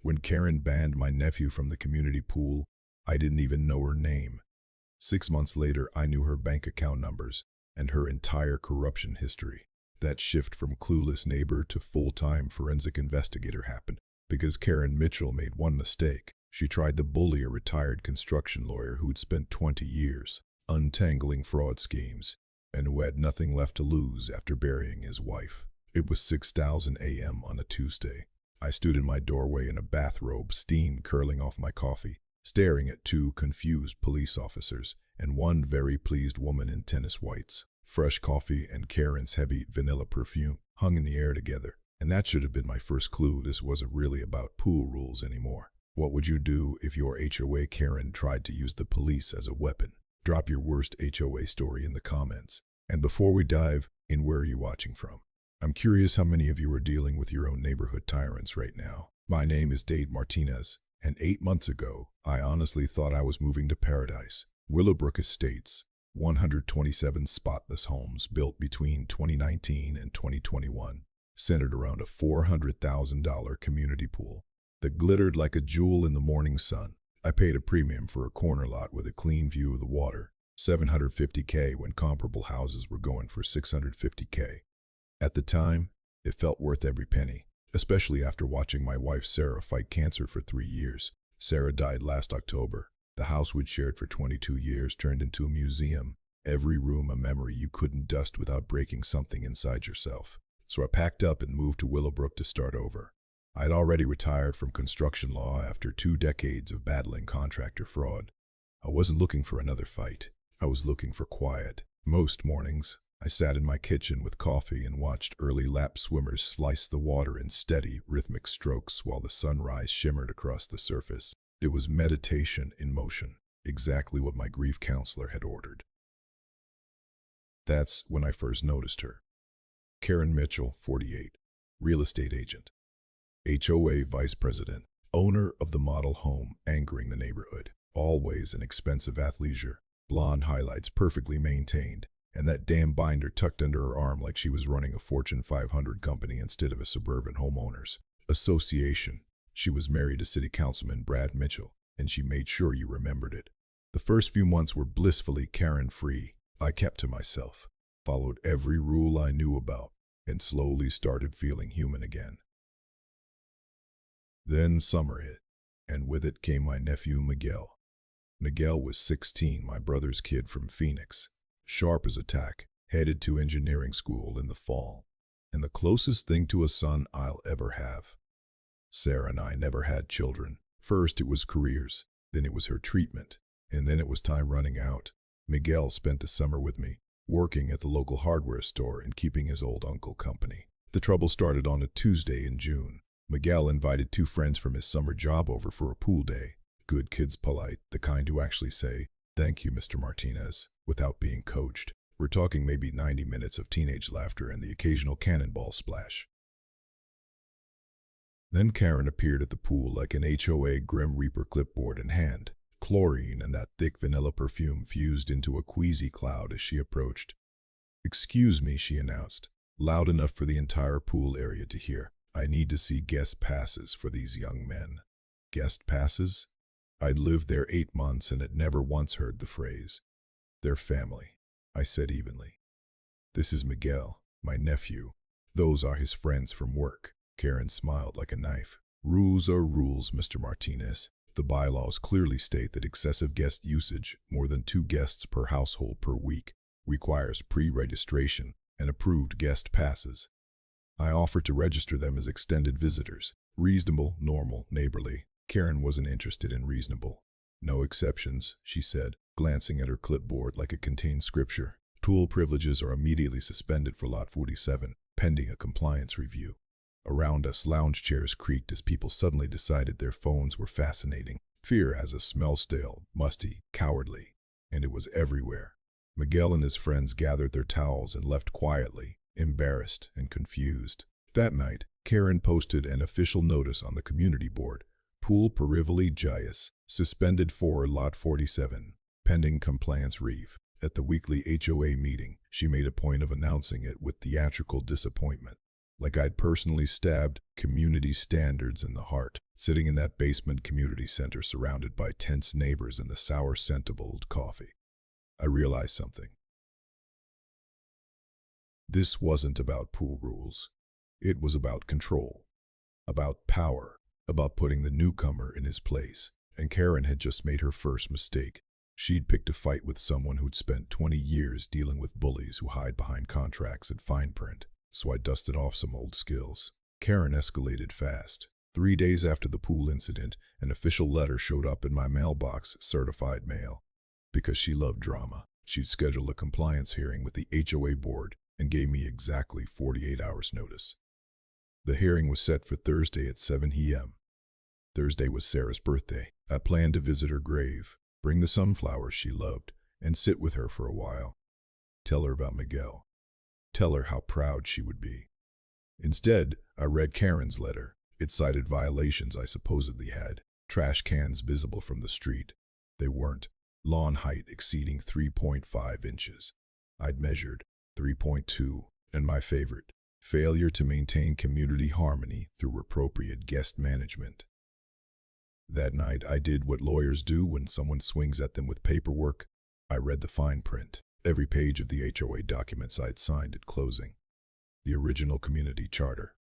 When Karen banned my nephew from the community pool, I didn't even know her name. 6 months later, I knew her bank account numbers and her entire corruption history. That shift from clueless neighbor to full-time forensic investigator happened because Karen Mitchell made one mistake. She tried to bully a retired construction lawyer who'd spent 20 years untangling fraud schemes and who had nothing left to lose after burying his wife. It was 6:00 a.m. on a Tuesday. I stood in my doorway in a bathrobe, steam curling off my coffee, staring at two confused police officers and one very pleased woman in tennis whites. Fresh coffee and Karen's heavy vanilla perfume hung in the air together, and that should have been my first clue this wasn't really about pool rules anymore. What would you do if your HOA Karen tried to use the police as a weapon? Drop your worst HOA story in the comments. And before we dive in, where are you watching from? I'm curious how many of you are dealing with your own neighborhood tyrants right now. My name is Dade Martinez, and 8 months ago, I honestly thought I was moving to paradise. Willowbrook Estates, 127 spotless homes built between 2019 and 2021, centered around a $400,000 community pool that glittered like a jewel in the morning sun. I paid a premium for a corner lot with a clean view of the water, $750K when comparable houses were going for $650K. At the time, it felt worth every penny, especially after watching my wife Sarah fight cancer for 3 years. Sarah died last October. The house we'd shared for 22 years turned into a museum, every room a memory you couldn't dust without breaking something inside yourself. So I packed up and moved to Willowbrook to start over. I'd already retired from construction law after 2 decades of battling contractor fraud. I wasn't looking for another fight. I was looking for quiet. Most mornings, I sat in my kitchen with coffee and watched early lap swimmers slice the water in steady, rhythmic strokes while the sunrise shimmered across the surface. It was meditation in motion, exactly what my grief counselor had ordered. That's when I first noticed her. Karen Mitchell, 48, real estate agent, HOA vice president, owner of the model home anchoring the neighborhood. Always an expensive athleisure, blonde highlights perfectly maintained, and that damn binder tucked under her arm like she was running a Fortune 500 company instead of a suburban homeowners association. She was married to City Councilman Brad Mitchell, and she made sure you remembered it. The first few months were blissfully Karen-free. I kept to myself, followed every rule I knew about, and slowly started feeling human again. Then summer hit, and with it came my nephew Miguel. Miguel was 16, my brother's kid from Phoenix, sharp as a tack, headed to engineering school in the fall, and the closest thing to a son I'll ever have. Sarah and I never had children. First it was careers, then it was her treatment, and then it was time running out. Miguel spent the summer with me, working at the local hardware store and keeping his old uncle company. The trouble started on a Tuesday in June. Miguel invited 2 friends from his summer job over for a pool day. Good kids, polite, the kind who actually say, "Thank you, Mr. Martinez," without being coached. We're talking maybe 90 minutes of teenage laughter and the occasional cannonball splash. Then Karen appeared at the pool like an HOA Grim Reaper clipboard in hand. Chlorine and that thick vanilla perfume fused into a queasy cloud as she approached. "Excuse me," she announced, loud enough for the entire pool area to hear. "I need to see guest passes for these young men." Guest passes? I'd lived there 8 months and had never once heard the phrase. "They're family," I said evenly. "This is Miguel, my nephew. Those are his friends from work." Karen smiled like a knife. "Rules are rules, Mr. Martinez. The bylaws clearly state that excessive guest usage, more than 2 guests per household per week, requires pre-registration and approved guest passes. I offered to register them as extended visitors. Reasonable, normal, neighborly." Karen wasn't interested in reasonable. "No exceptions," she said, glancing at her clipboard like it contained scripture. "Tool privileges are immediately suspended for Lot 47, pending a compliance review." Around us, lounge chairs creaked as people suddenly decided their phones were fascinating. Fear has a smell, stale, musty, cowardly, and it was everywhere. Miguel and his friends gathered their towels and left quietly, embarrassed and confused. That night, Karen posted an official notice on the community board. "Pool Perivali Jayas, suspended for Lot 47, pending compliance reeve." At the weekly HOA meeting, she made a point of announcing it with theatrical disappointment. like I'd personally stabbed community standards in the heart. Sitting in that basement community center surrounded by tense neighbors and the sour scent of old coffee, I realized something. This wasn't about pool rules. It was about control, about power, about putting the newcomer in his place. And Karen had just made her first mistake. She'd picked a fight with someone who'd spent 20 years dealing with bullies who hide behind contracts and fine print. So I dusted off some old skills. Karen escalated fast. 3 days after the pool incident, an official letter showed up in my mailbox, certified mail. Because she loved drama, she'd scheduled a compliance hearing with the HOA board and gave me exactly 48 hours notice. The hearing was set for Thursday at 7 p.m. Thursday was Sarah's birthday. I planned to visit her grave, bring the sunflowers she loved, and sit with her for a while. Tell her about Miguel. Tell her how proud she would be. Instead, I read Karen's letter. It cited violations I supposedly had. Trash cans visible from the street. They weren't. Lawn height exceeding 3.5 inches. I'd measured 3.2. And my favorite, failure to maintain community harmony through appropriate guest management. That night, I did what lawyers do when someone swings at them with paperwork. I read the fine print, every page of the HOA documents I'd signed at closing. The original community charter.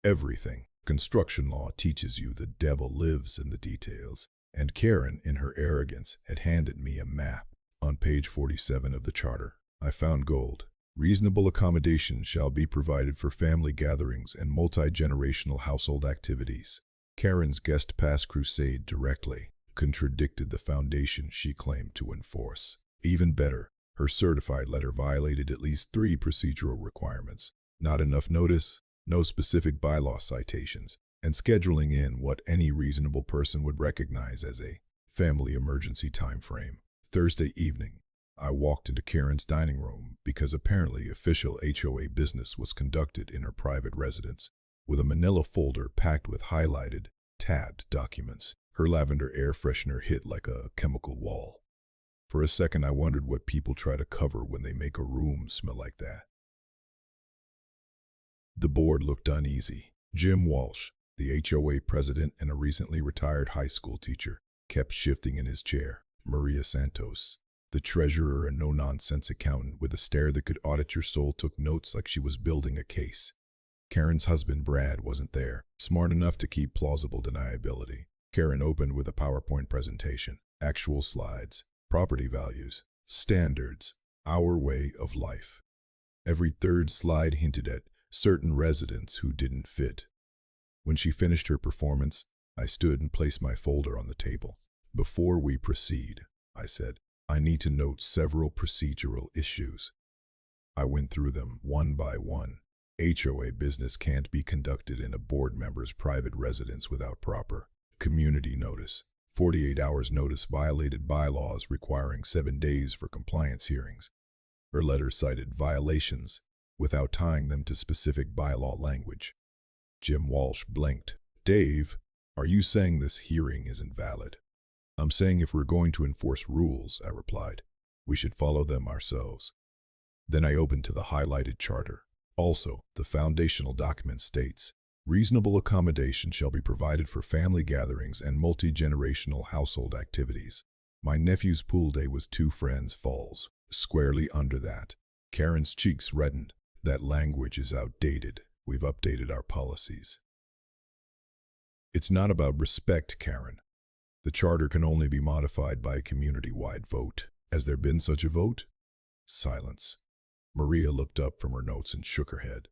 Everything. Construction law teaches you the devil lives in the details. And Karen, in her arrogance, had handed me a map. On page 47 of the charter, I found gold. Reasonable accommodation shall be provided for family gatherings and multi-generational household activities. Karen's guest pass crusade directly contradicted the foundation she claimed to enforce. Even better, her certified letter violated at least 3 procedural requirements. Not enough notice, no specific bylaw citations, and scheduling in what any reasonable person would recognize as a family emergency time frame. Thursday evening, I walked into Karen's dining room because apparently official HOA business was conducted in her private residence, with a manila folder packed with highlighted, tabbed documents. Her lavender air freshener hit like a chemical wall. For a second, I wondered what people try to cover when they make a room smell like that. The board looked uneasy. Jim Walsh, the HOA president and a recently retired high school teacher, kept shifting in his chair. Maria Santos, the treasurer and no-nonsense accountant with a stare that could audit your soul, took notes like she was building a case. Karen's husband, Brad, wasn't there, smart enough to keep plausible deniability. Karen opened with a PowerPoint presentation, actual slides, property values, standards, our way of life. Every third slide hinted at certain residents who didn't fit. When she finished her performance, I stood and placed my folder on the table. Before we proceed, I said, I need to note several procedural issues. I went through them one by one. HOA business can't be conducted in a board member's private residence without proper community notice. 48 hours notice violated bylaws requiring 7 days for compliance hearings. Her letter cited violations without tying them to specific bylaw language. Jim Walsh blinked. Dave, are you saying this hearing isn't valid? I'm saying if we're going to enforce rules, I replied, we should follow them ourselves. Then I opened to the highlighted charter. Also, the foundational document states, reasonable accommodation shall be provided for family gatherings and multi-generational household activities. My nephew's pool day was 2 Friends Falls. Squarely under that. Karen's cheeks reddened. That language is outdated. We've updated our policies. It's not about respect, Karen. The charter can only be modified by a community-wide vote. Has there been such a vote? Silence. Maria looked up from her notes and shook her head.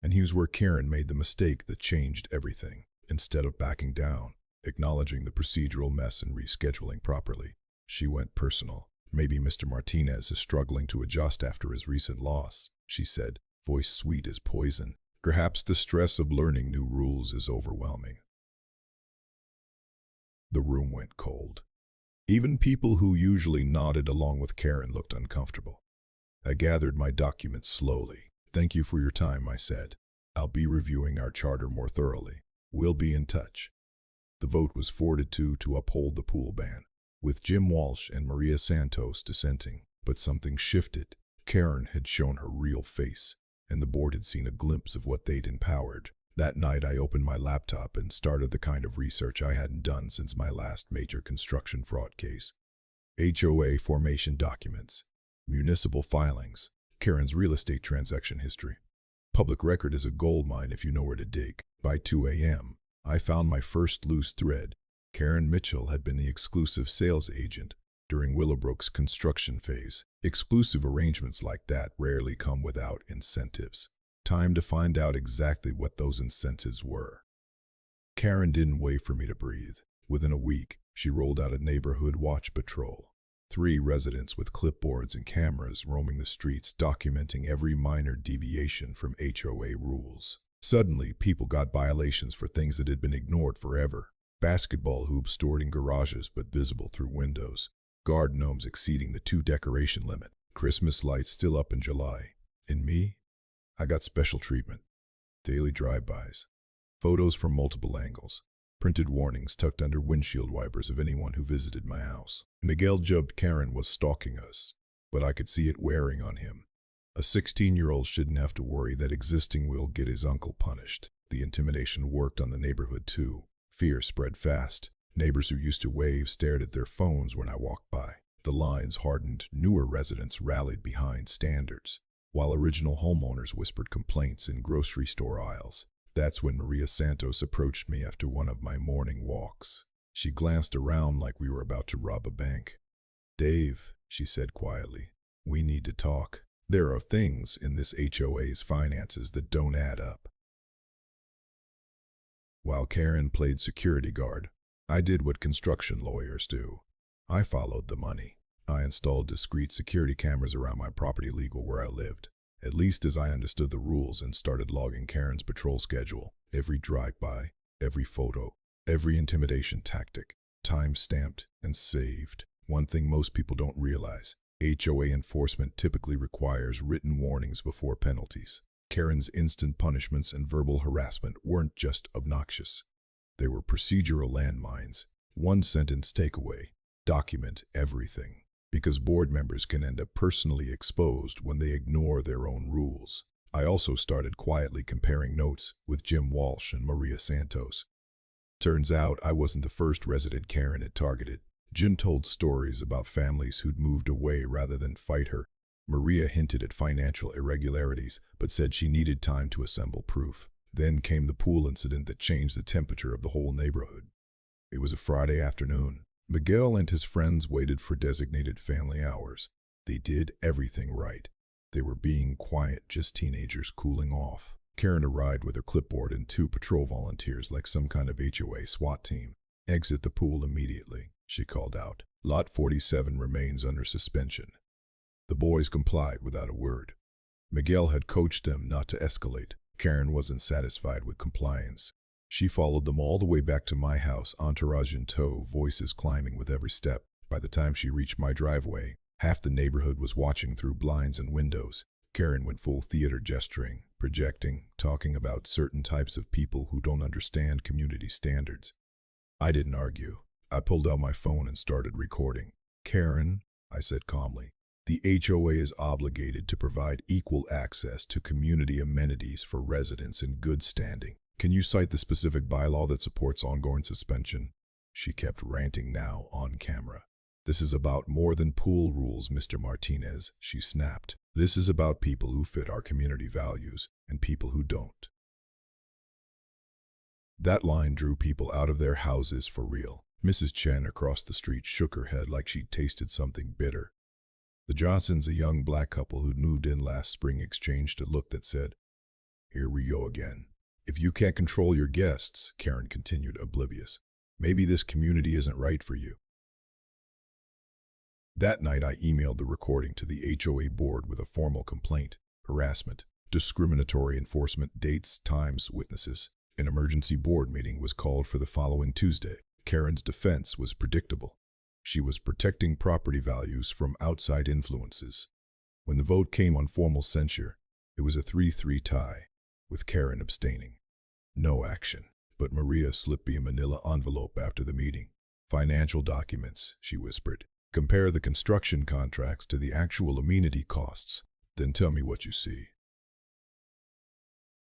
And here's where Karen made the mistake that changed everything. Instead of backing down, acknowledging the procedural mess and rescheduling properly, she went personal. Maybe Mr. Martinez is struggling to adjust after his recent loss, she said, voice sweet as poison. Perhaps the stress of learning new rules is overwhelming. The room went cold. Even people who usually nodded along with Karen looked uncomfortable. I gathered my documents slowly. Thank you for your time, I said. I'll be reviewing our charter more thoroughly. We'll be in touch. The vote was 4-2 to uphold the pool ban, with Jim Walsh and Maria Santos dissenting. But something shifted. Karen had shown her real face, and the board had seen a glimpse of what they'd empowered. That night, I opened my laptop and started the kind of research I hadn't done since my last major construction fraud case. HOA formation documents, municipal filings, Karen's real estate transaction history. Public record is a gold mine if you know where to dig. By 2 a.m., I found my first loose thread. Karen Mitchell had been the exclusive sales agent during Willowbrook's construction phase. Exclusive arrangements like that rarely come without incentives. Time to find out exactly what those incentives were. Karen didn't wait for me to breathe. Within a week, she rolled out a neighborhood watch patrol. 3 residents with clipboards and cameras roaming the streets documenting every minor deviation from HOA rules. Suddenly, people got violations for things that had been ignored forever. Basketball hoops stored in garages but visible through windows. Garden gnomes exceeding the 2 decoration limit. Christmas lights still up in July. And me? I got special treatment. Daily drive-bys. Photos from multiple angles. Printed warnings tucked under windshield wipers of anyone who visited my house. Miguel jubbed Karen was stalking us, but I could see it wearing on him. A 16-year-old shouldn't have to worry that existing will get his uncle punished. The intimidation worked on the neighborhood too. Fear spread fast. Neighbors who used to wave stared at their phones when I walked by. The lines hardened. Newer residents rallied behind standards, while original homeowners whispered complaints in grocery store aisles. That's when Maria Santos approached me after one of my morning walks. She glanced around like we were about to rob a bank. "Dave," she said quietly, "we need to talk. There are things in this HOA's finances that don't add up." While Karen played security guard, I did what construction lawyers do. I followed the money. I installed discrete security cameras around my property legal where I lived, at least as I understood the rules, and started logging Karen's patrol schedule. Every drive-by, every photo, every intimidation tactic, time-stamped and saved. One thing most people don't realize, HOA enforcement typically requires written warnings before penalties. Karen's instant punishments and verbal harassment weren't just obnoxious. They were procedural landmines. 1-sentence takeaway: document everything, because board members can end up personally exposed when they ignore their own rules. I also started quietly comparing notes with Jim Walsh and Maria Santos. Turns out I wasn't the first resident Karen had targeted. Jim told stories about families who'd moved away rather than fight her. Maria hinted at financial irregularities, but said she needed time to assemble proof. Then came the pool incident that changed the temperature of the whole neighborhood. It was a Friday afternoon. Miguel and his friends waited for designated family hours. They did everything right. They were being quiet, just teenagers cooling off. Karen arrived with her clipboard and 2 patrol volunteers like some kind of HOA SWAT team. "Exit the pool immediately," she called out. "Lot 47 remains under suspension." The boys complied without a word. Miguel had coached them not to escalate. Karen wasn't satisfied with compliance. She followed them all the way back to my house, entourage in tow, voices climbing with every step. By the time she reached my driveway, half the neighborhood was watching through blinds and windows. Karen went full theater, gesturing, projecting, talking about certain types of people who don't understand community standards. I didn't argue. I pulled out my phone and started recording. "Karen," I said calmly, "the HOA is obligated to provide equal access to community amenities for residents in good standing. Can you cite the specific bylaw that supports ongoing suspension?" She kept ranting now on camera. "This is about more than pool rules, Mr. Martinez," she snapped. "This is about people who fit our community values and people who don't." That line drew people out of their houses for real. Mrs. Chen across the street shook her head like she'd tasted something bitter. The Johnsons, a young black couple who'd moved in last spring, exchanged a look that said, "Here we go again." "If you can't control your guests," Karen continued, oblivious, "maybe this community isn't right for you." That night I emailed the recording to the HOA board with a formal complaint: harassment, discriminatory enforcement, dates, times, witnesses. An emergency board meeting was called for the following Tuesday. Karen's defense was predictable. She was protecting property values from outside influences. When the vote came on formal censure, it was a 3-3 tie, with Karen abstaining. No action, but Maria slipped me a manila envelope after the meeting. "Financial documents," she whispered. "Compare the construction contracts to the actual amenity costs, then tell me what you see."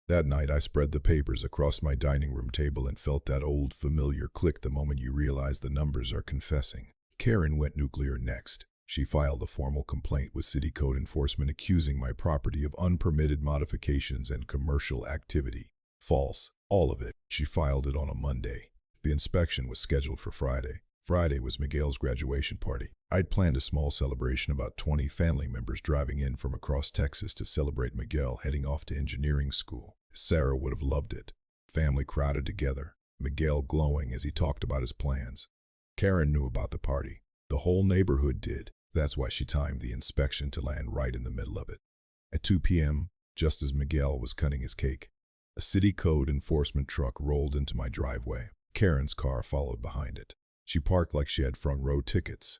That night, I spread the papers across my dining room table and felt that old familiar click the moment you realize the numbers are confessing. Karen went nuclear next. She filed a formal complaint with City Code Enforcement accusing my property of unpermitted modifications and commercial activity. False. All of it. She filed it on a Monday. The inspection was scheduled for Friday. Friday was Miguel's graduation party. I'd planned a small celebration, about 20 family members driving in from across Texas to celebrate Miguel heading off to engineering school. Sarah would have loved it. Family crowded together, Miguel glowing as he talked about his plans. Karen knew about the party. The whole neighborhood did. That's why she timed the inspection to land right in the middle of it. At 2 p.m., just as Miguel was cutting his cake, a City Code Enforcement truck rolled into my driveway. Karen's car followed behind it. She parked like she had front row tickets.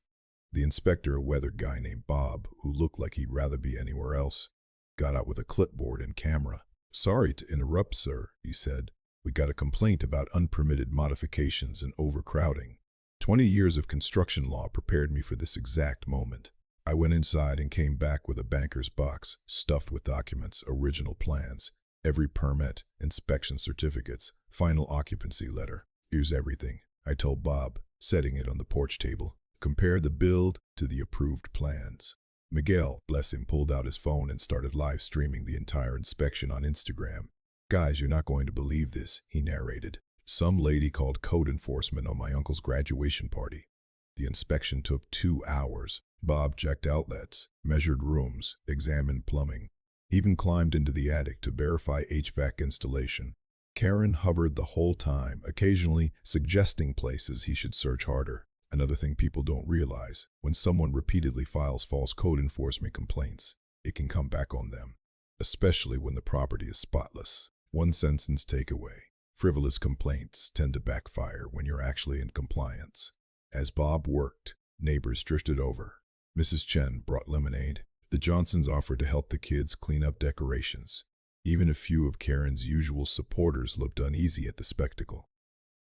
The inspector, a weathered guy named Bob, who looked like he'd rather be anywhere else, got out with a clipboard and camera. "Sorry to interrupt, sir," he said. "We got a complaint about unpermitted modifications and overcrowding." 20 years of construction law prepared me for this exact moment. I went inside and came back with a banker's box stuffed with documents, original plans, every permit, inspection certificates, final occupancy letter. "Here's everything," I told Bob, setting it on the porch table. "Compare the build to the approved plans." Miguel, bless him, pulled out his phone and started live streaming the entire inspection on Instagram. "Guys, you're not going to believe this," he narrated. "Some lady called code enforcement on my uncle's graduation party. The inspection took 2 hours. Bob checked outlets, measured rooms, examined plumbing, even climbed into the attic to verify HVAC installation. Karen hovered the whole time, occasionally suggesting places he should search harder. Another thing people don't realize, when someone repeatedly files false code enforcement complaints, it can come back on them, especially when the property is spotless. One sentence takeaway: frivolous complaints tend to backfire when you're actually in compliance. As Bob worked, neighbors drifted over. Mrs. Chen brought lemonade. The Johnsons offered to help the kids clean up decorations. Even a few of Karen's usual supporters looked uneasy at the spectacle.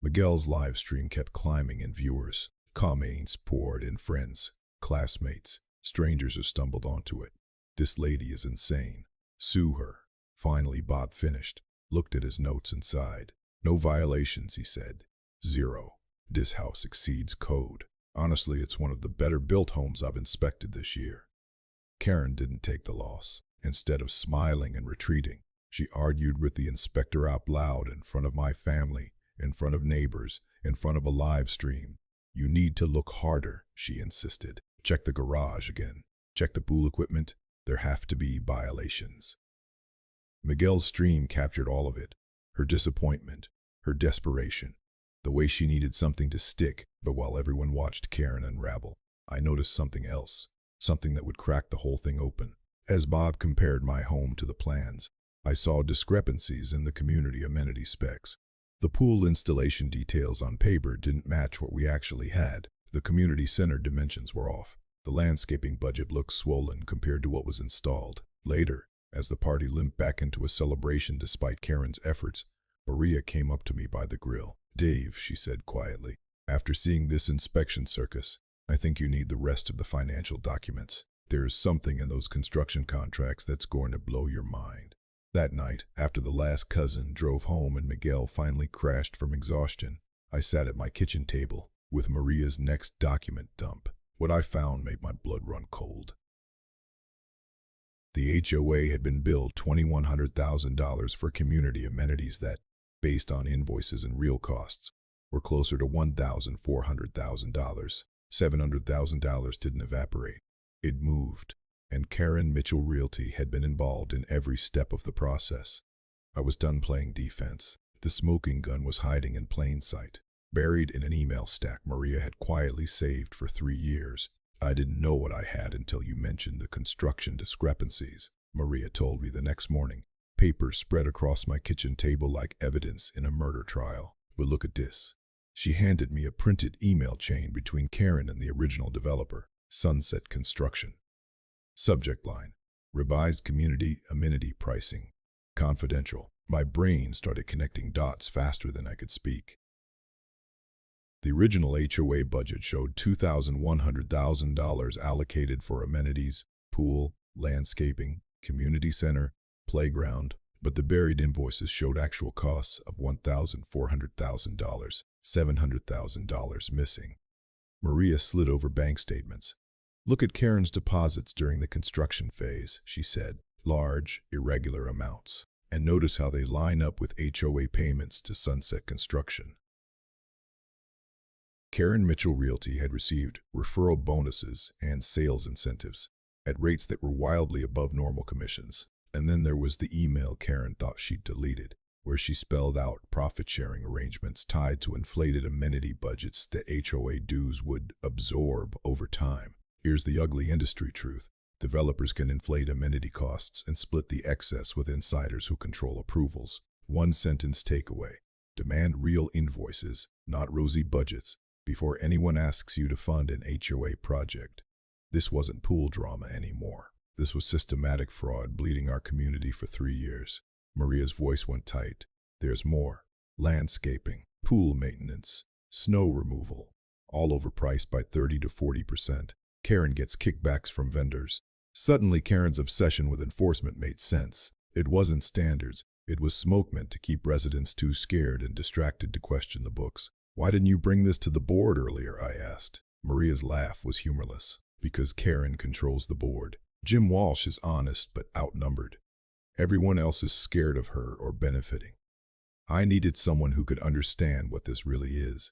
Miguel's live stream kept climbing in viewers. Comments poured in: friends, classmates, strangers who stumbled onto it. "This lady is insane. Sue her." Finally, Bob finished, looked at his notes and sighed. "No violations," he said. "Zero. This house exceeds code. Honestly, it's one of the better built homes I've inspected this year." Karen didn't take the loss. Instead of smiling and retreating, she argued with the inspector out loud in front of my family, in front of neighbors, in front of a live stream. "You need to look harder," she insisted. "Check the garage again. Check the pool equipment. There have to be violations." Miguel's stream captured all of it. Her disappointment, her desperation, the way she needed something to stick. But while everyone watched Karen unravel, I noticed something else, something that would crack the whole thing open. As Bob compared my home to the plans, I saw discrepancies in the community amenity specs. The pool installation details on paper didn't match what we actually had. The community center dimensions were off. The landscaping budget looked swollen compared to what was installed. Later, as the party limped back into a celebration despite Karen's efforts, Maria came up to me by the grill. "Dave," she said quietly, "after seeing this inspection circus, I think you need the rest of the financial documents. There's something in those construction contracts that's going to blow your mind." That night, after the last cousin drove home and Miguel finally crashed from exhaustion, I sat at my kitchen table with Maria's next document dump. What I found made my blood run cold. The HOA had been billed $2,100,000 for community amenities that, based on invoices and real costs, were closer to $1,400,000. $700,000 didn't evaporate. It moved, and Karen Mitchell Realty had been involved in every step of the process. I was done playing defense. The smoking gun was hiding in plain sight, buried in an email stack Maria had quietly saved for 3 years. "I didn't know what I had until you mentioned the construction discrepancies," Maria told me the next morning. Papers spread across my kitchen table like evidence in a murder trial. "But look at this." She handed me a printed email chain between Karen and the original developer, Sunset Construction. Subject line: revised community amenity pricing. Confidential. My brain started connecting dots faster than I could speak. The original HOA budget showed $2,100,000 allocated for amenities, pool, landscaping, community center, playground, But the buried invoices showed actual costs of $1,400,000, $700,000 missing. Maria slid over bank statements. "Look at Karen's deposits during the construction phase," she said. "Large, irregular amounts. And notice how they line up with HOA payments to Sunset Construction." Karen Mitchell Realty had received referral bonuses and sales incentives at rates that were wildly above normal commissions. And then there was the email Karen thought she'd deleted, where she spelled out profit-sharing arrangements tied to inflated amenity budgets that HOA dues would absorb over time. Here's the ugly industry truth. Developers can inflate amenity costs and split the excess with insiders who control approvals. One sentence takeaway: demand real invoices, not rosy budgets, before anyone asks you to fund an HOA project. This wasn't pool drama anymore. This was systematic fraud bleeding our community for 3 years. Maria's voice went tight. There's more. Landscaping, pool maintenance, snow removal, all overpriced by 30 to 40%. Karen gets kickbacks from vendors. Suddenly, Karen's obsession with enforcement made sense. It wasn't standards. It was smoke meant to keep residents too scared and distracted to question the books. "Why didn't you bring this to the board earlier?" I asked. Maria's laugh was humorless. "Because Karen controls the board. Jim Walsh is honest but outnumbered. Everyone else is scared of her or benefiting. I needed someone who could understand what this really is."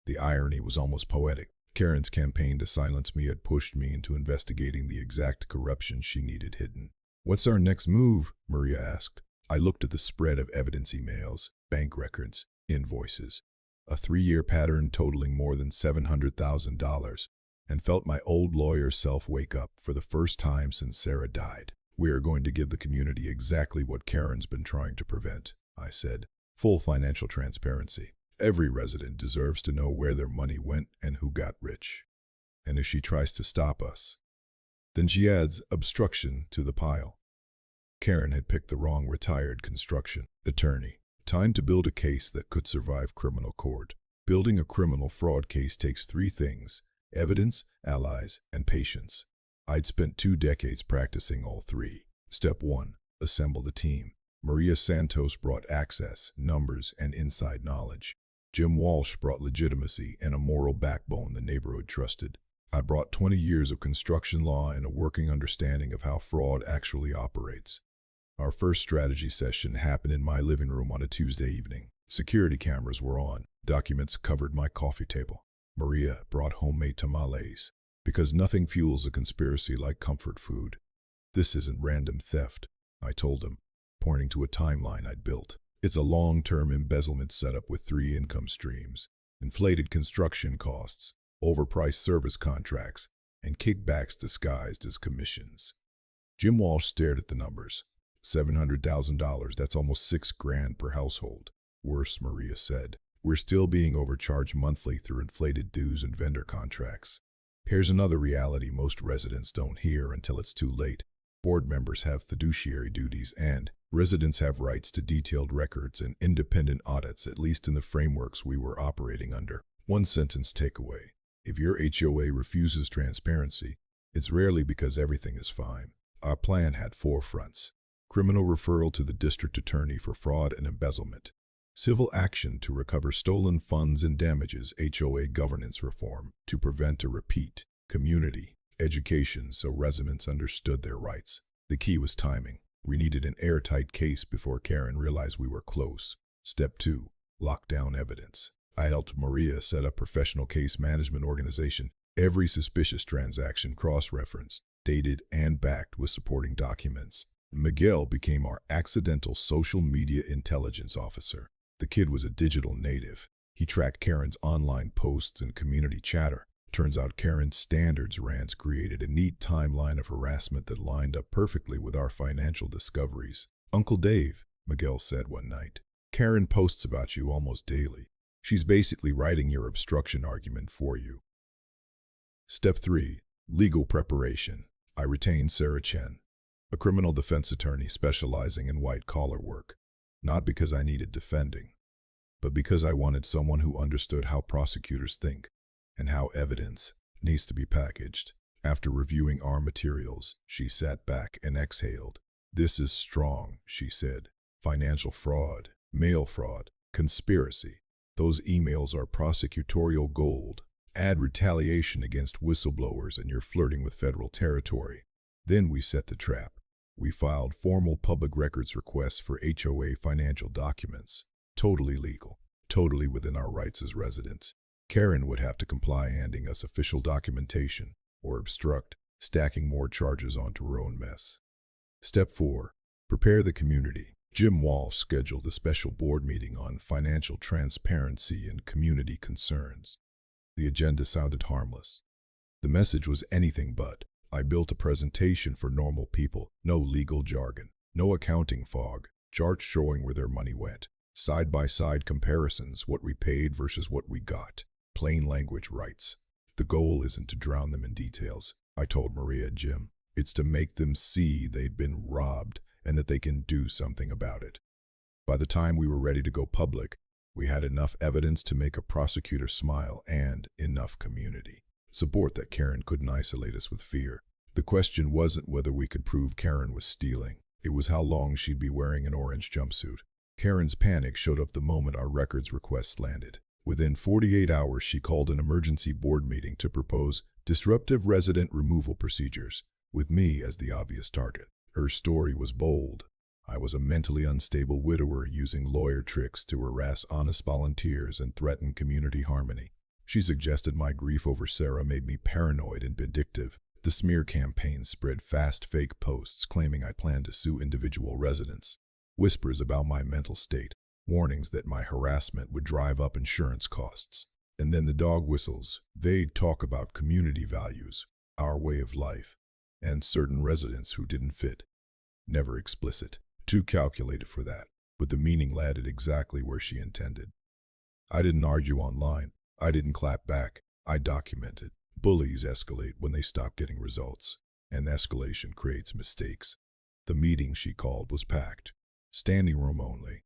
The irony was almost poetic. Karen's campaign to silence me had pushed me into investigating the exact corruption she needed hidden. "What's our next move?" Maria asked. I looked at the spread of evidence emails, bank records, invoices, a 3-year pattern totaling more than $700,000, and felt my old lawyer self wake up for the first time since Sarah died. "We are going to give the community exactly what Karen's been trying to prevent," I said. "Full financial transparency. Every resident deserves to know where their money went and who got rich. And if she tries to stop us, then she adds obstruction to the pile." Karen had picked the wrong retired construction attorney. Time to build a case that could survive criminal court. Building a criminal fraud case takes 3 things: evidence, allies, and patience. I'd spent 2 decades practicing all 3. Step 1. Assemble the team. Maria Santos brought access, numbers, and inside knowledge. Jim Walsh brought legitimacy and a moral backbone the neighborhood trusted. I brought 20 years of construction law and a working understanding of how fraud actually operates. Our first strategy session happened in my living room on a Tuesday evening. Security cameras were on. Documents covered my coffee table. Maria brought homemade tamales, because nothing fuels a conspiracy like comfort food. "This isn't random theft," I told him, pointing to a timeline I'd built. "It's a long-term embezzlement setup with 3 income streams: inflated construction costs, overpriced service contracts, and kickbacks disguised as commissions." Jim Walsh stared at the numbers. $700,000, that's almost $6,000 per household. "Worse," Maria said. "We're still being overcharged monthly through inflated dues and vendor contracts. Here's another reality most residents don't hear until it's too late. Board members have fiduciary duties and residents have rights to detailed records and independent audits, at least in the frameworks we were operating under." One sentence takeaway: if your HOA refuses transparency, it's rarely because everything is fine. Our plan had 4 fronts: criminal referral to the district attorney for fraud and embezzlement, civil action to recover stolen funds and damages, HOA governance reform to prevent a repeat, community education so residents understood their rights. The key was timing. We needed an airtight case before Karen realized we were close. Step 2. Lock down evidence. I helped Maria set up professional case management organization. Every suspicious transaction cross-referenced, dated, and backed with supporting documents. Miguel became our accidental social media intelligence officer. The kid was a digital native. He tracked Karen's online posts and community chatter. Turns out Karen's standards rants created a neat timeline of harassment that lined up perfectly with our financial discoveries. "Uncle Dave," Miguel said one night, "Karen posts about you almost daily. She's basically writing your obstruction argument for you." Step 3. Legal preparation. I retained Sarah Chen, a criminal defense attorney specializing in white-collar work, not because I needed defending, but because I wanted someone who understood how prosecutors think and how evidence needs to be packaged. After reviewing our materials, she sat back and exhaled. "This is strong," she said. financial fraud, mail fraud, conspiracy. Those emails are prosecutorial gold. Add retaliation against whistleblowers and you're flirting with federal territory. Then we set the trap. We filed formal public records requests for HOA financial documents. Totally legal, totally within our rights as residents. Karen would have to comply, handing us official documentation, or obstruct, stacking more charges onto her own mess. Step 4. Prepare the community. Jim Walsh scheduled a special board meeting on financial transparency and community concerns. The agenda sounded harmless. The message was anything but. I built a presentation for normal people. No legal jargon, no accounting fog, charts showing where their money went, side-by-side comparisons, what we paid versus what we got. Plain language rights. The goal isn't to drown them in details, I told Maria and Jim. It's to make them see they'd been robbed and that they can do something about it. By the time we were ready to go public, we had enough evidence to make a prosecutor smile and enough community support that Karen couldn't isolate us with fear. The question wasn't whether we could prove Karen was stealing. It was how long she'd be wearing an orange jumpsuit. Karen's panic showed up the moment our records requests landed. Within 48 hours, she called an emergency board meeting to propose disruptive resident removal procedures, with me as the obvious target. Her story was bold. I was a mentally unstable widower using lawyer tricks to harass honest volunteers and threaten community harmony. She suggested my grief over Sarah made me paranoid and vindictive. The smear campaign spread fast fake posts claiming I planned to sue individual residents. Whispers about my mental state, warnings that my harassment would drive up insurance costs. And then the dog whistles. They'd talk about community values, our way of life, and certain residents who didn't fit. Never explicit, too calculated for that, but the meaning landed exactly where she intended. I didn't argue online. I didn't clap back. I documented. Bullies escalate when they stop getting results, and escalation creates mistakes. The meeting she called was packed. Standing room only.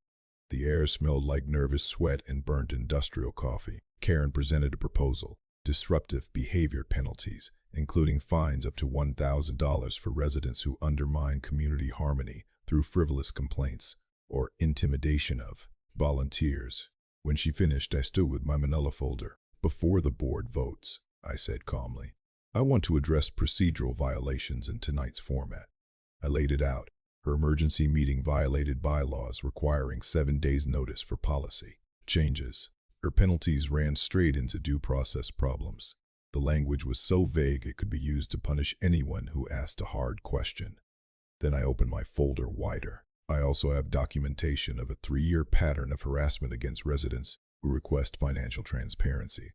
The air smelled like nervous sweat and burnt industrial coffee. Karen presented a proposal. Disruptive behavior penalties, including fines up to $1,000 for residents who undermine community harmony through frivolous complaints or intimidation of volunteers. When she finished, I stood with my manila folder. Before the board votes, I said calmly, I want to address procedural violations in tonight's format. I laid it out. Her emergency meeting violated bylaws requiring 7 days' notice for policy changes. Her penalties ran straight into due process problems. The language was so vague it could be used to punish anyone who asked a hard question. Then I opened my folder wider. I also have documentation of a 3-year pattern of harassment against residents who request financial transparency.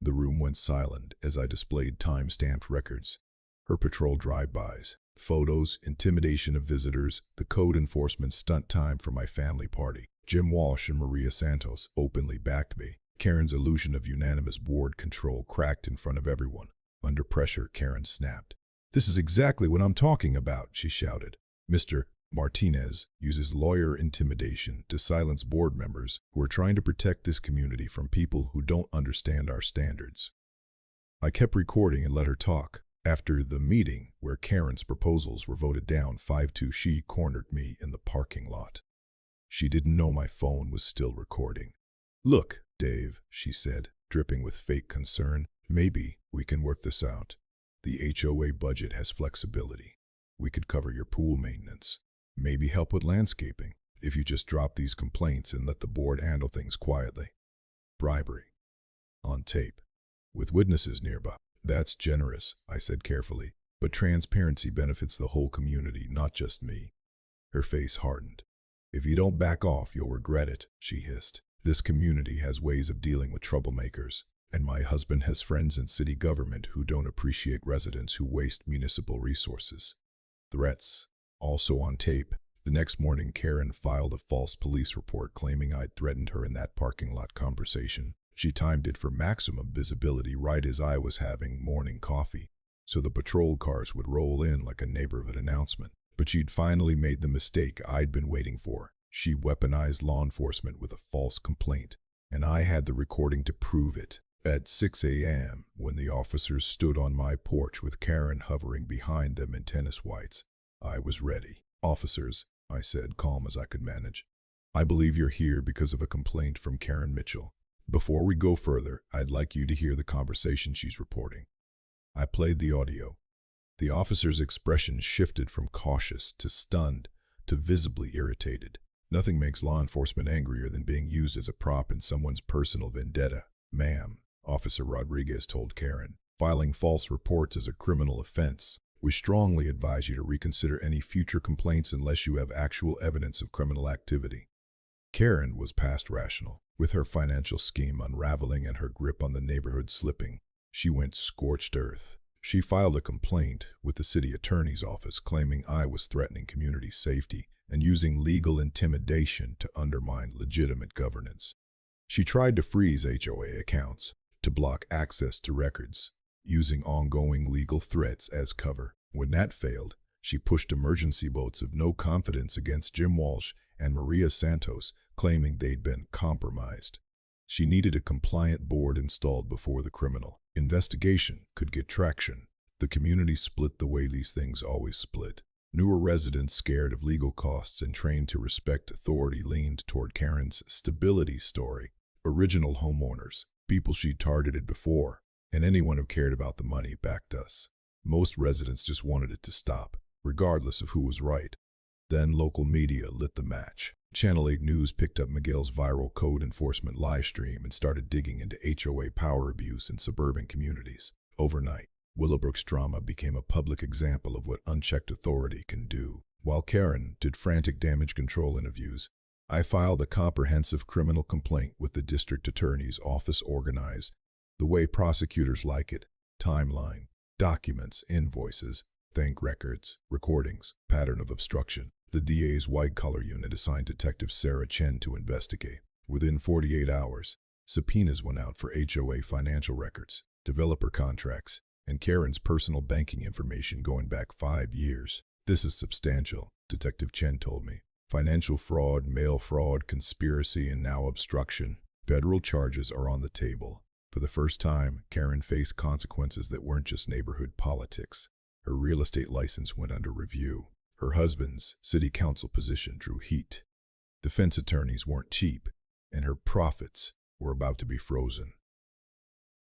The room went silent as I displayed time-stamped records. Her patrol drive-bys, photos, intimidation of visitors, the code enforcement stunt time for my family party. Jim Walsh and Maria Santos openly backed me. Karen's illusion of unanimous board control cracked in front of everyone. Under pressure, Karen snapped. This is exactly what I'm talking about, she shouted. Mr. Martinez uses lawyer intimidation to silence board members who are trying to protect this community from people who don't understand our standards. I kept recording and let her talk. After the meeting, where Karen's proposals were voted down 5-2, she cornered me in the parking lot. She didn't know my phone was still recording. Look, Dave, she said, dripping with fake concern, maybe we can work this out. The HOA budget has flexibility. We could cover your pool maintenance, maybe help with landscaping, if you just drop these complaints and let the board handle things quietly. Bribery. On tape. With witnesses nearby. That's generous, I said carefully, but transparency benefits the whole community, not just me. Her face hardened. If you don't back off, you'll regret it, she hissed. This community has ways of dealing with troublemakers, and my husband has friends in city government who don't appreciate residents who waste municipal resources. Threats. Also on tape. The next morning, Karen filed a false police report claiming I'd threatened her in that parking lot conversation. She timed it for maximum visibility right as I was having morning coffee, so the patrol cars would roll in like a neighborhood announcement. But she'd finally made the mistake I'd been waiting for. She weaponized law enforcement with a false complaint, and I had the recording to prove it. At 6 a.m., when the officers stood on my porch with Karen hovering behind them in tennis whites, I was ready. "Officers," I said, calm as I could manage, "I believe you're here because of a complaint from Karen Mitchell. Before we go further, I'd like you to hear the conversation she's reporting." I played the audio. The officer's expression shifted from cautious to stunned to visibly irritated. Nothing makes law enforcement angrier than being used as a prop in someone's personal vendetta. "Ma'am," Officer Rodriguez told Karen, "filing false reports is a criminal offense. We strongly advise you to reconsider any future complaints unless you have actual evidence of criminal activity." Karen was past rational. With her financial scheme unraveling and her grip on the neighborhood slipping, she went scorched earth. She filed a complaint with the city attorney's office claiming I was threatening community safety and using legal intimidation to undermine legitimate governance. She tried to freeze HOA accounts, to block access to records, using ongoing legal threats as cover. When that failed, she pushed emergency votes of no confidence against Jim Walsh and Maria Santos, claiming they'd been compromised. She needed a compliant board installed before the criminal investigation could get traction. The community split the way these things always split. Newer residents, scared of legal costs and trained to respect authority, leaned toward Karen's stability story. Original homeowners, people she'd targeted before, and anyone who cared about the money, backed us. Most residents just wanted it to stop, regardless of who was right. Then local media lit the match. Channel 8 News picked up Miguel's viral code enforcement live stream and started digging into HOA power abuse in suburban communities. Overnight, Willowbrook's drama became a public example of what unchecked authority can do. While Karen did frantic damage control interviews, I filed a comprehensive criminal complaint with the district attorney's office, organized the way prosecutors like it: timeline, documents, invoices, bank records, recordings, pattern of obstruction. The DA's white-collar unit assigned Detective Sarah Chen to investigate. Within 48 hours, subpoenas went out for HOA financial records, developer contracts, and Karen's personal banking information going back 5 years. "This is substantial," Detective Chen told me. "Financial fraud, mail fraud, conspiracy, and now obstruction. Federal charges are on the table." For the first time, Karen faced consequences that weren't just neighborhood politics. Her real estate license went under review. Her husband's city council position drew heat. Defense attorneys weren't cheap, and her profits were about to be frozen.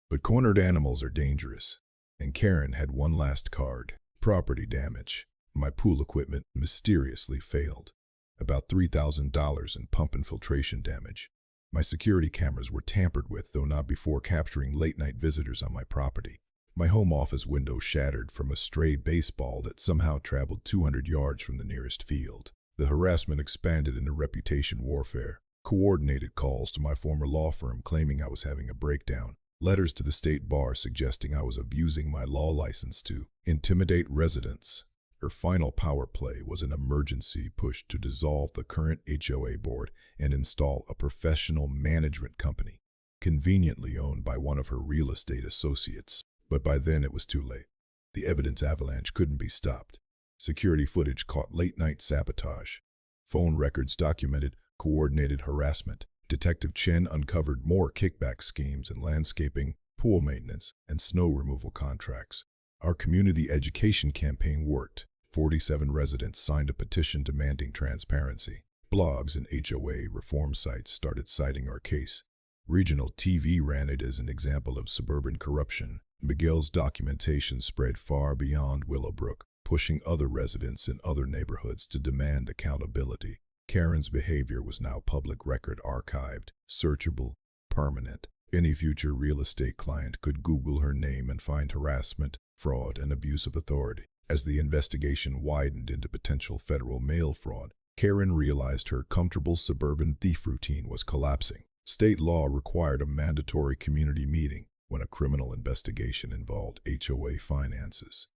But cornered animals are dangerous, and Karen had one last card: property damage. My pool equipment mysteriously failed. About $3,000 in pump infiltration damage. My security cameras were tampered with, though not before capturing late-night visitors on my property. My home office window shattered from a stray baseball that somehow traveled 200 yards from the nearest field. The harassment expanded into reputation warfare. Coordinated calls to my former law firm claiming I was having a breakdown. Letters to the state bar suggesting I was abusing my law license to intimidate residents. Her final power play was an emergency push to dissolve the current HOA board and install a professional management company, conveniently owned by one of her real estate associates. But by then it was too late. The evidence avalanche couldn't be stopped. Security footage caught late-night sabotage. Phone records documented coordinated harassment. Detective Chen uncovered more kickback schemes in landscaping, pool maintenance, and snow removal contracts. Our community education campaign worked. 47 residents signed a petition demanding transparency. Blogs and HOA reform sites started citing our case. Regional TV ran it as an example of suburban corruption. Miguel's documentation spread far beyond Willowbrook, pushing other residents in other neighborhoods to demand accountability. Karen's behavior was now public record, archived, searchable, permanent. Any future real estate client could Google her name and find harassment, fraud, and abuse of authority. As the investigation widened into potential federal mail fraud, Karen realized her comfortable suburban thief routine was collapsing. State law required a mandatory community meeting when a criminal investigation involved HOA finances.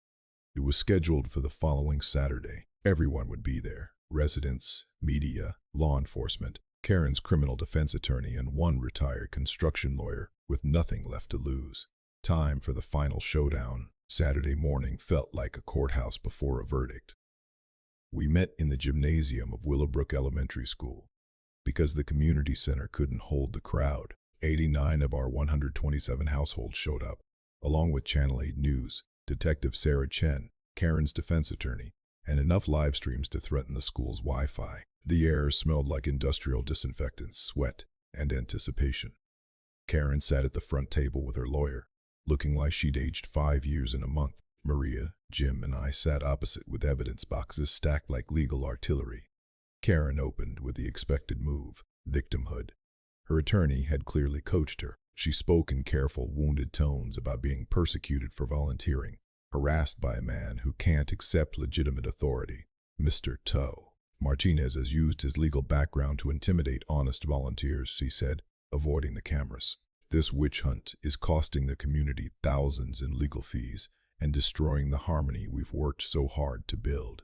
It was scheduled for the following Saturday. Everyone would be there: residents, media, law enforcement, Karen's criminal defense attorney, and one retired construction lawyer with nothing left to lose. Time for the final showdown. Saturday morning felt like a courthouse before a verdict. We met in the gymnasium of Willowbrook Elementary School. Because the community center couldn't hold the crowd, 89 of our 127 households showed up, along with Channel 8 News. Detective Sarah Chen, Karen's defense attorney, and enough live streams to threaten the school's Wi-Fi. The air smelled like industrial disinfectants, sweat, and anticipation. Karen sat at the front table with her lawyer, looking like she'd aged 5 years in a month. Maria, Jim, and I sat opposite with evidence boxes stacked like legal artillery. Karen opened with the expected move, victimhood. Her attorney had clearly coached her. She spoke in careful, wounded tones about being persecuted for volunteering, harassed by a man who can't accept legitimate authority. Mr. Toe Martinez has used his legal background to intimidate honest volunteers, she said, avoiding the cameras. This witch hunt is costing the community thousands in legal fees and destroying the harmony we've worked so hard to build.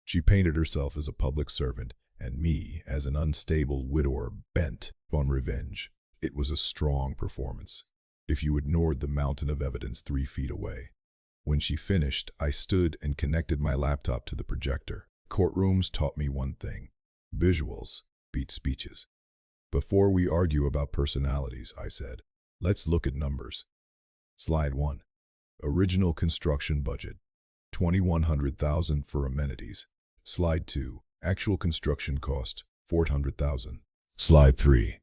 She painted herself as a public servant and me as an unstable widower bent on revenge. It was a strong performance, if you ignored the mountain of evidence 3 feet away. When she finished, I stood and connected my laptop to the projector. Courtrooms taught me one thing: visuals beat speeches. Before we argue about personalities, I said, let's look at numbers. Slide 1. Original construction budget, $2,100,000 for amenities. Slide 2. Actual construction cost, $400,000. Slide 3.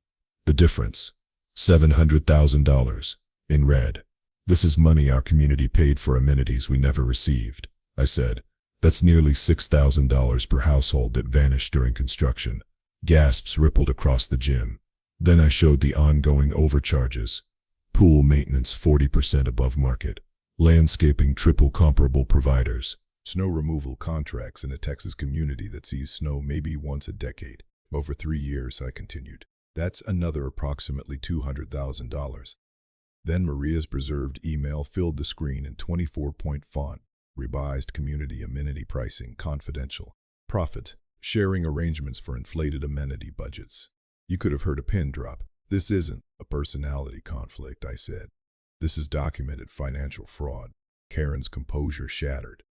The difference, $700,000, in red. This is money our community paid for amenities we never received, I said. That's nearly $6,000 per household that vanished during construction. Gasps rippled across the gym. Then I showed the ongoing overcharges. Pool maintenance 40% above market. Landscaping triple comparable providers. Snow removal contracts in a Texas community that sees snow maybe once a decade. Over 3 years, I continued. That's another approximately $200,000. Then Maria's preserved email filled the screen in 24-point font. Revised community amenity pricing confidential. Profit sharing arrangements for inflated amenity budgets. You could have heard a pin drop. This isn't a personality conflict, I said. This is documented financial fraud. Karen's composure shattered.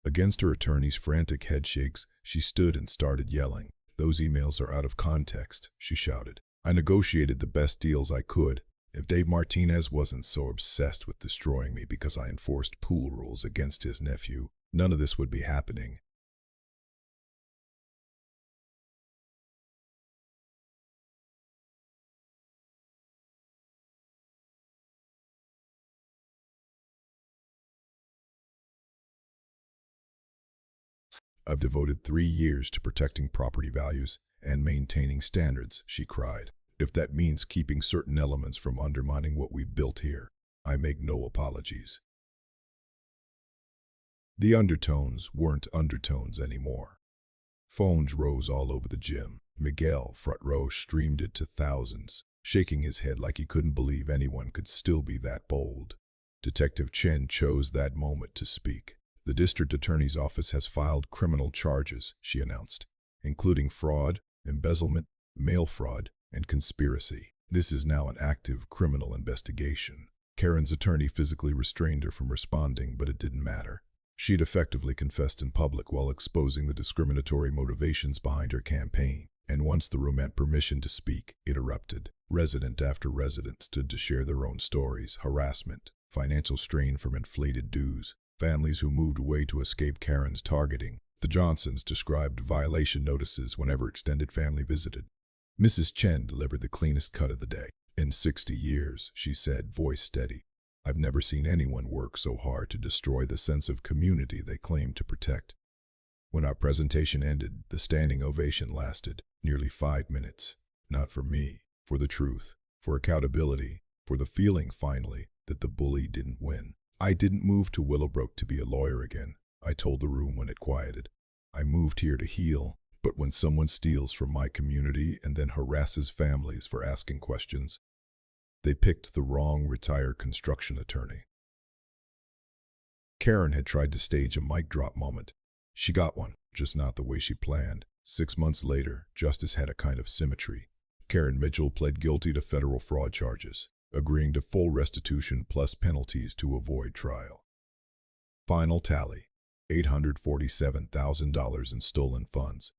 Against her attorney's frantic head shakes, she stood and started yelling. Those emails are out of context, she shouted. I negotiated the best deals I could. If Dave Martinez wasn't so obsessed with destroying me because I enforced pool rules against his nephew, none of this would be happening. I've devoted 3 years to protecting property values and maintaining standards, she cried. If that means keeping certain elements from undermining what we've built here, I make no apologies. The undertones weren't undertones anymore. Phones rose all over the gym. Miguel, front row, streamed it to thousands, shaking his head like he couldn't believe anyone could still be that bold. Detective Chen chose that moment to speak. The district attorney's office has filed criminal charges, she announced, including fraud, embezzlement, mail fraud, and conspiracy. This is now an active criminal investigation. Karen's attorney physically restrained her from responding, but it didn't matter. She'd effectively confessed in public while exposing the discriminatory motivations behind her campaign. And once the room had permission to speak, it erupted. Resident after resident stood to share their own stories: harassment, financial strain from inflated dues, families who moved away to escape Karen's targeting. The Johnsons described violation notices whenever extended family visited. Mrs. Chen delivered the cleanest cut of the day. In 60 years, she said, voice steady, I've never seen anyone work so hard to destroy the sense of community they claim to protect. When our presentation ended, the standing ovation lasted nearly 5 minutes. Not for me, for the truth, for accountability, for the feeling, finally, that the bully didn't win. I didn't move to Willowbrook to be a lawyer again, I told the room when it quieted. I moved here to heal, but when someone steals from my community and then harasses families for asking questions, they picked the wrong retired construction attorney. Karen had tried to stage a mic drop moment. She got one, just not the way she planned. 6 months later, justice had a kind of symmetry. Karen Mitchell pled guilty to federal fraud charges, agreeing to full restitution plus penalties to avoid trial. Final tally, $847,000 in stolen funds,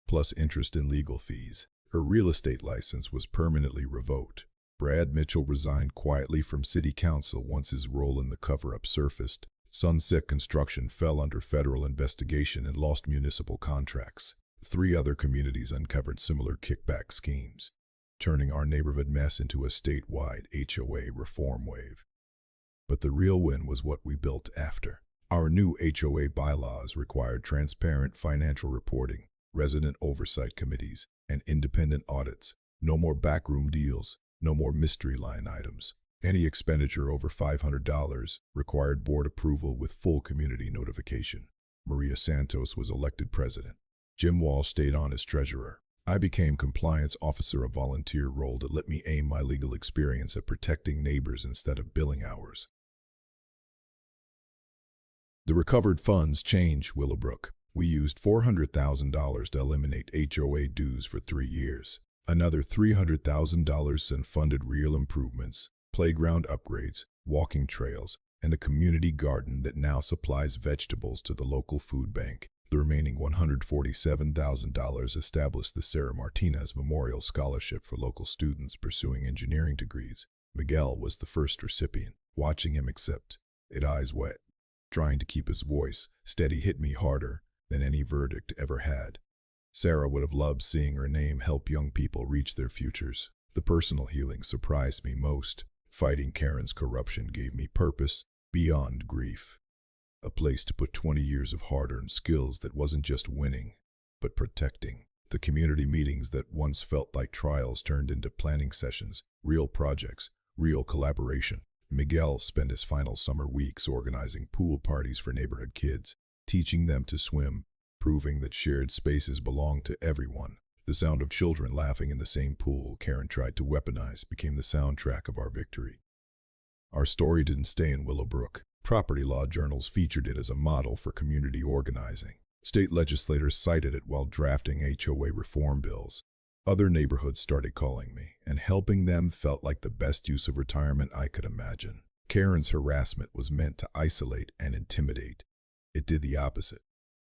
plus interest in legal fees. Her real estate license was permanently revoked. Brad Mitchell resigned quietly from city council once his role in the cover-up surfaced. Sunset Construction fell under federal investigation and lost municipal contracts. 3 other communities uncovered similar kickback schemes, turning our neighborhood mess into a statewide HOA reform wave. But the real win was what we built after. Our new HOA bylaws required transparent financial reporting, resident oversight committees, and independent audits. No more backroom deals, no more mystery line items. Any expenditure over $500 required board approval with full community notification. Maria Santos was elected president. Jim Walsh stayed on as treasurer. I became compliance officer, a volunteer role that let me aim my legal experience at protecting neighbors instead of billing hours. The recovered funds changed Willowbrook. We used $400,000 to eliminate HOA dues for 3 years. Another $300,000 in funded real improvements, playground upgrades, walking trails, and a community garden that now supplies vegetables to the local food bank. The remaining $147,000 established the Sarah Martinez Memorial Scholarship for local students pursuing engineering degrees. Miguel was the first recipient. Watching him accept it, eyes wet, trying to keep his voice steady, hit me harder than any verdict ever had. Sarah would have loved seeing her name help young people reach their futures. The personal healing surprised me most. Fighting Karen's corruption gave me purpose beyond grief. A place to put 20 years of hard-earned skills that wasn't just winning, but protecting. The community meetings that once felt like trials turned into planning sessions, real projects, real collaboration. Miguel spent his final summer weeks organizing pool parties for neighborhood kids, teaching them to swim, proving that shared spaces belong to everyone. The sound of children laughing in the same pool Karen tried to weaponize became the soundtrack of our victory. Our story didn't stay in Willowbrook. Property law journals featured it as a model for community organizing. State legislators cited it while drafting HOA reform bills. Other neighborhoods started calling me, and helping them felt like the best use of retirement I could imagine. Karen's harassment was meant to isolate and intimidate. It did the opposite.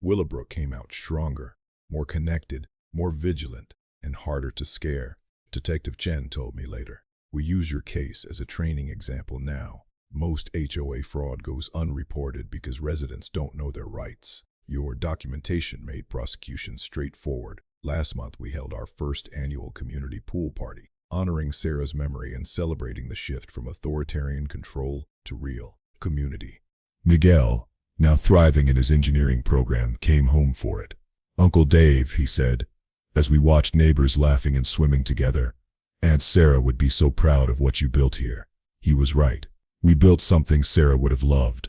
Willowbrook came out stronger, more connected, more vigilant, and harder to scare. Detective Chen told me later, "We use your case as a training example now. Most HOA fraud goes unreported because residents don't know their rights. Your documentation made prosecution straightforward." Last month we held our first annual community pool party, honoring Sarah's memory and celebrating the shift from authoritarian control to real community. Miguel, now thriving in his engineering program, came home for it. "Uncle Dave," he said, as we watched neighbors laughing and swimming together, "Aunt Sarah would be so proud of what you built here." He was right. We built something Sarah would have loved.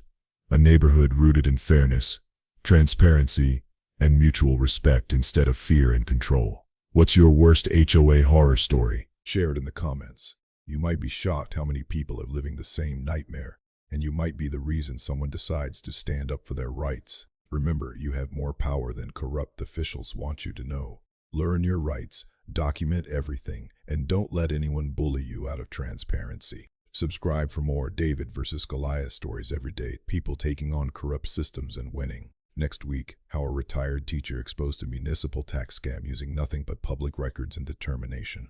A neighborhood rooted in fairness, transparency, and mutual respect instead of fear and control. What's your worst HOA horror story? Share it in the comments. You might be shocked how many people are living the same nightmare, and you might be the reason someone decides to stand up for their rights. Remember, you have more power than corrupt officials want you to know. Learn your rights, document everything, and don't let anyone bully you out of transparency. Subscribe for more David versus Goliath stories every day. People taking on corrupt systems and winning. Next week, how a retired teacher exposed a municipal tax scam using nothing but public records and determination.